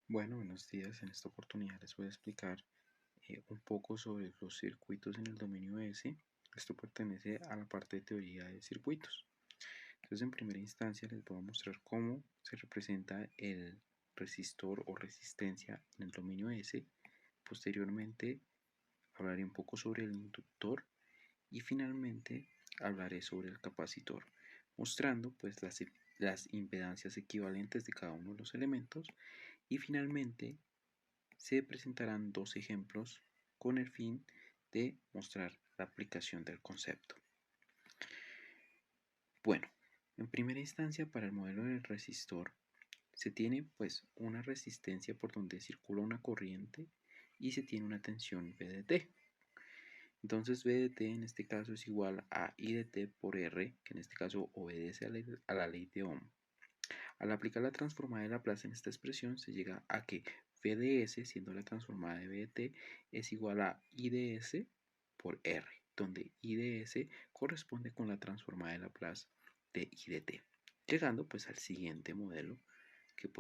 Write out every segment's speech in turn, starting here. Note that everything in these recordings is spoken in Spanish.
Bueno, buenos días. En esta oportunidad les voy a explicar un poco sobre los circuitos en el dominio S. Esto pertenece a la parte de teoría de circuitos. Entonces, en primera instancia les voy a mostrar cómo se representa el resistor o resistencia en el dominio S. Posteriormente, hablaré un poco sobre el inductor y finalmente hablaré sobre el capacitor, mostrando pues las impedancias equivalentes de cada uno de los elementos y finalmente se presentarán dos ejemplos con el fin de mostrar la aplicación del concepto. Bueno, en primera instancia para el modelo del resistor se tiene pues una resistencia por donde circula una corriente y se tiene una tensión V de T. Entonces V de T en este caso es igual a I de T por R, que en este caso obedece a la ley de Ohm. Al aplicar la transformada de Laplace en esta expresión se llega a que V de S, siendo la transformada de V de T, es igual a I de S por R, donde I de S corresponde con la transformada de Laplace de I de T, llegando pues al siguiente modelo que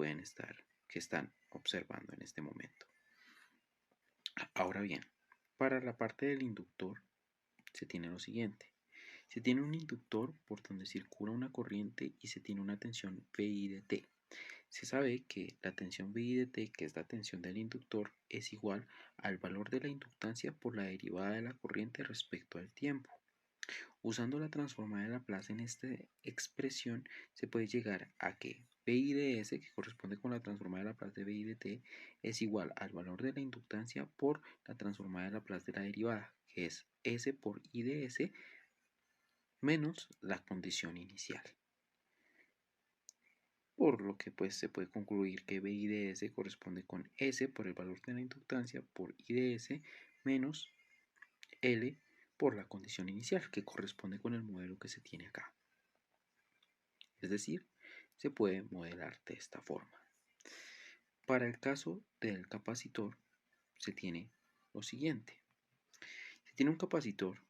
están observando en este momento. Ahora bien, para la parte del inductor se tiene lo siguiente. Se tiene un inductor por donde circula una corriente y se tiene una tensión VI de T. Se sabe que la tensión VI de T, que es la tensión del inductor, es igual al valor de la inductancia por la derivada de la corriente respecto al tiempo. Usando la transformada de Laplace en esta expresión, se puede llegar a que VI de S, que corresponde con la transformada de Laplace de VI de T, es igual al valor de la inductancia por la transformada de Laplace de la derivada, que es S por I de S menos la condición inicial. Por lo que pues se puede concluir que VI de S corresponde con S por el valor de la inductancia por I de S menos L por la condición inicial, que corresponde con el modelo que se tiene acá. Es decir, se puede modelar de esta forma. Para el caso del capacitor se tiene lo siguiente. Se tiene un capacitor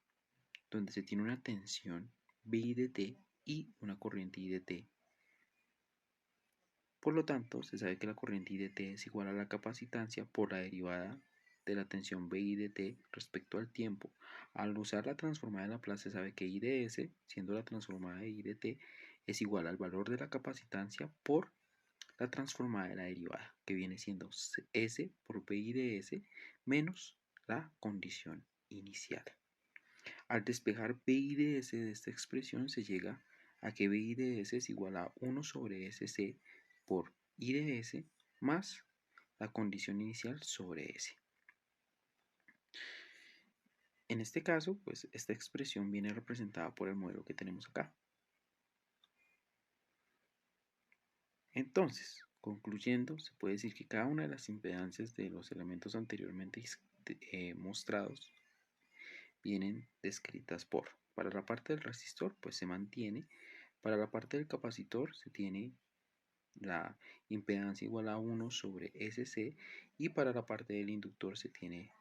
donde se tiene una tensión VI de T y una corriente I de T. Por lo tanto, se sabe que la corriente I de T es igual a la capacitancia por la derivada de la tensión VI de T respecto al tiempo. Al usar la transformada de Laplace se sabe que I de S, siendo la transformada de I de T, es igual al valor de la capacitancia por la transformada de la derivada, que viene siendo S por VI de S menos la condición inicial. Al despejar VI de S de esta expresión se llega a que VI de S es igual a 1 sobre SC por I de S más la condición inicial sobre S. En este caso, pues esta expresión viene representada por el modelo que tenemos acá. Entonces, concluyendo, se puede decir que cada una de las impedancias de los elementos anteriormente mostrados vienen descritas por. Para la parte del resistor, pues se mantiene. Para la parte del capacitor se tiene la impedancia igual a 1 sobre SC y para la parte del inductor se tiene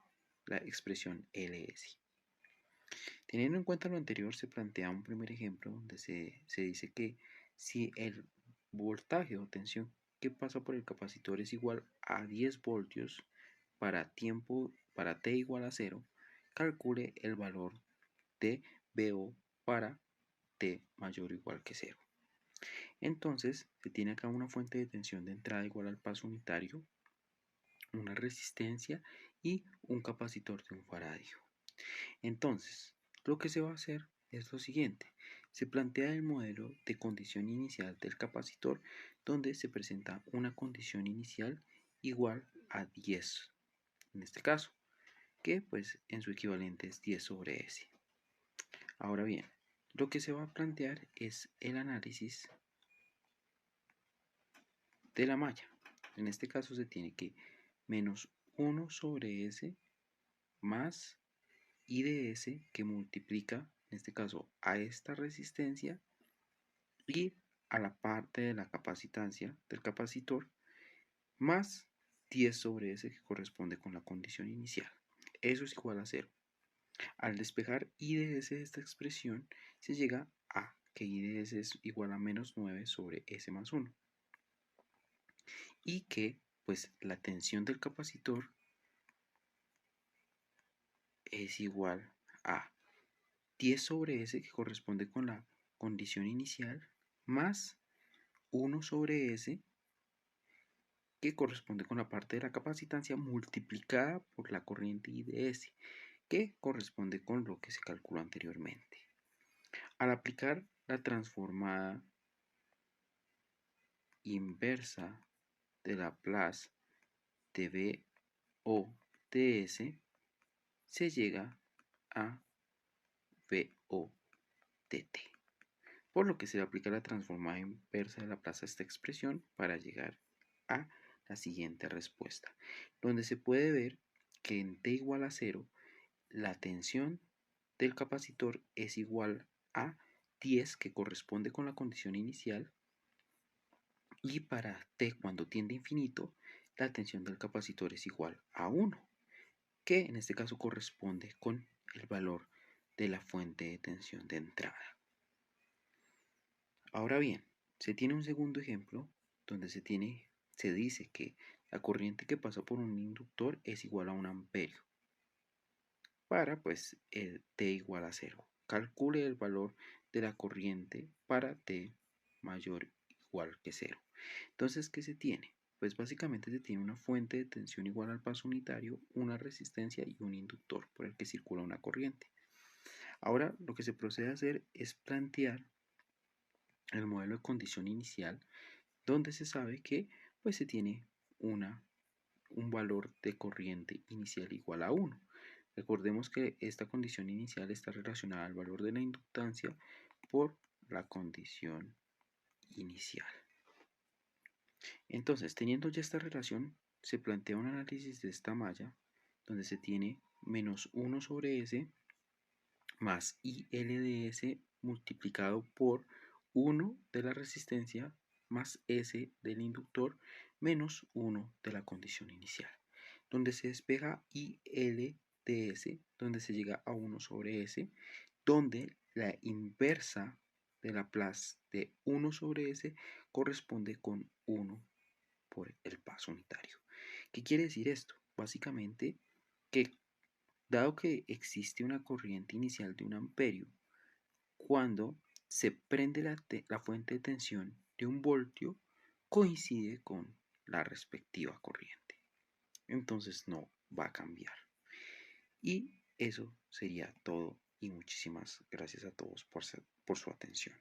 la expresión LS. Teniendo en cuenta lo anterior, se plantea un primer ejemplo donde se dice que si el voltaje o tensión que pasa por el capacitor es igual a 10 voltios para t igual a 0, calcule el valor de VO para t mayor o igual que 0. Entonces, se tiene acá una fuente de tensión de entrada igual al paso unitario, una resistencia y un capacitor de 1 faradio. Entonces, lo que se va a hacer es lo siguiente. Se plantea el modelo de condición inicial del capacitor donde se presenta una condición inicial igual a 10, en este caso, que pues en su equivalente es 10 sobre S. Ahora bien, lo que se va a plantear es el análisis de la malla. En este caso se tiene que menos 1 sobre S más I de S que multiplica, en este caso, a esta resistencia y a la parte de la capacitancia del capacitor más 10 sobre S que corresponde con la condición inicial. Eso es igual a 0. Al despejar I de S de esta expresión, se llega a que I de S es igual a menos 9 sobre S más 1. Y que pues la tensión del capacitor es igual a 10 sobre S, que corresponde con la condición inicial, más 1 sobre S, que corresponde con la parte de la capacitancia, multiplicada por la corriente I de S, que corresponde con lo que se calculó anteriormente. Al aplicar la transformada inversa de Laplace de B o de S, se llega a V o de T, por lo que se le aplica la transformada inversa de Laplace a esta expresión para llegar a la siguiente respuesta, donde se puede ver que en T igual a 0, la tensión del capacitor es igual a 10, que corresponde con la condición inicial, y para T cuando tiende a infinito, la tensión del capacitor es igual a 1, que en este caso corresponde con el valor de la fuente de tensión de entrada. Ahora bien, se tiene un segundo ejemplo donde se dice que la corriente que pasa por un inductor es igual a 1 amperio. Para pues el T igual a 0. Calcule el valor de la corriente para T mayor o igual que 0. Entonces, ¿qué se tiene? Pues básicamente se tiene una fuente de tensión igual al paso unitario, una resistencia y un inductor por el que circula una corriente. Ahora lo que se procede a hacer es plantear el modelo de condición inicial, donde se sabe que pues se tiene un valor de corriente inicial igual a 1. Recordemos que esta condición inicial está relacionada al valor de la inductancia por la condición inicial. Entonces, teniendo ya esta relación, se plantea un análisis de esta malla donde se tiene menos 1 sobre S más IL de S multiplicado por 1 de la resistencia más S del inductor menos 1 de la condición inicial, donde se despeja IL de S, donde se llega a 1 sobre S, donde la inversa de Laplace de 1 sobre S corresponde con 1 por el paso unitario. ¿Qué quiere decir esto? Básicamente que dado que existe una corriente inicial de 1 amperio, cuando se prende la fuente de tensión de 1 voltio, coincide con la respectiva corriente. Entonces no va a cambiar. Y eso sería todo, y muchísimas gracias a todos por su atención.